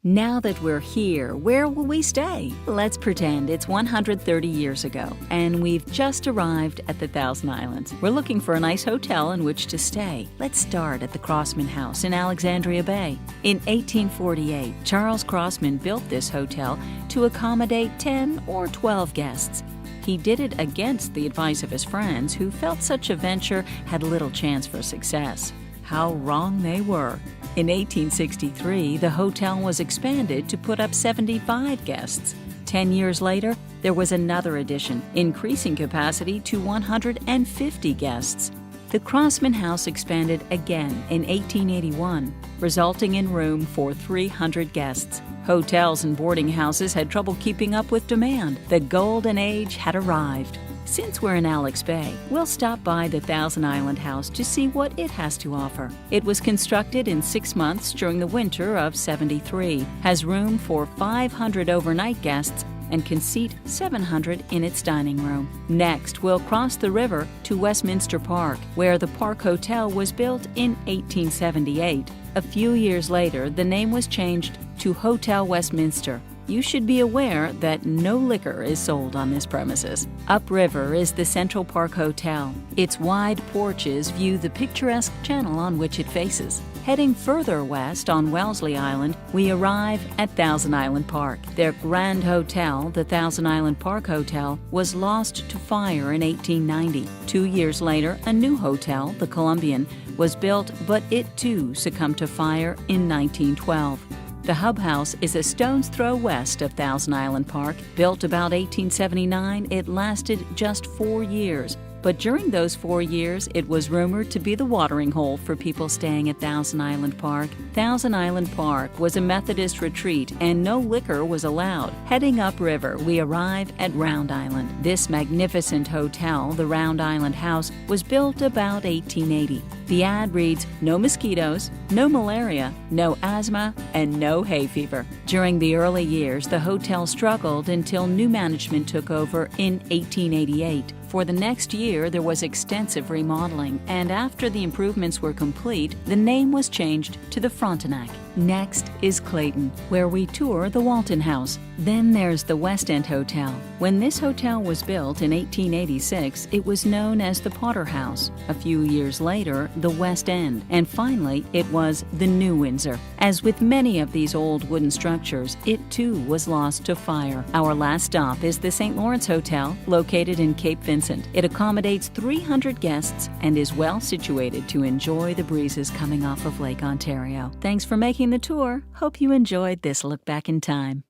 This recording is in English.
Now that we're here, where will we stay? Let's pretend it's 130 years ago, and we've just arrived at the Thousand Islands. We're looking for a nice hotel in which to stay. Let's start at the Crossman House in Alexandria Bay. In 1848, Charles Crossman built this hotel to accommodate 10 or 12 guests. He did it against the advice of his friends, who felt such a venture had little chance for success. How wrong they were. In 1863, the hotel was expanded to put up 75 guests. 10 years later, there was another addition, increasing capacity to 150 guests. The Crossman House expanded again in 1881, resulting in room for 300 guests. Hotels and boarding houses had trouble keeping up with demand. The golden age had arrived. Since we're in Alex Bay, we'll stop by the Thousand Island House to see what it has to offer. It was constructed in 6 months during the winter of '73, has room for 500 overnight guests, and can seat 700 in its dining room. Next, we'll cross the river to Westminster Park, where the Park Hotel was built in 1878. A few years later, the name was changed to Hotel Westminster. You should be aware that no liquor is sold on this premises. Upriver is the Central Park Hotel. Its wide porches view the picturesque channel on which it faces. Heading further west on Wellesley Island, we arrive at Thousand Island Park. Their grand hotel, the Thousand Island Park Hotel, was lost to fire in 1890. 2 years later, a new hotel, the Columbian, was built, but it too succumbed to fire in 1912. The Hub House is a stone's throw west of Thousand Island Park. Built about 1879, it lasted just 4 years. But during those 4 years, it was rumored to be the watering hole for people staying at Thousand Island Park. Thousand Island Park was a Methodist retreat, and no liquor was allowed. Heading upriver, we arrive at Round Island. This magnificent hotel, the Round Island House, was built about 1880. The ad reads, "No mosquitoes, no malaria, no asthma, and no hay fever." During the early years, the hotel struggled until new management took over in 1888. For the next year, there was extensive remodeling, and after the improvements were complete, the name was changed to the Frontenac. Next is Clayton, where we tour the Walton House. Then there's the West End Hotel. When this hotel was built in 1886, it was known as the Potter House. A few years later, the West End, and finally, it was the New Windsor. As with many of these old wooden structures, it too was lost to fire. Our last stop is the St. Lawrence Hotel, located in Cape Vincent. It accommodates 300 guests and is well situated to enjoy the breezes coming off of Lake Ontario. Thanks for making the tour. Hope you enjoyed this look back in time.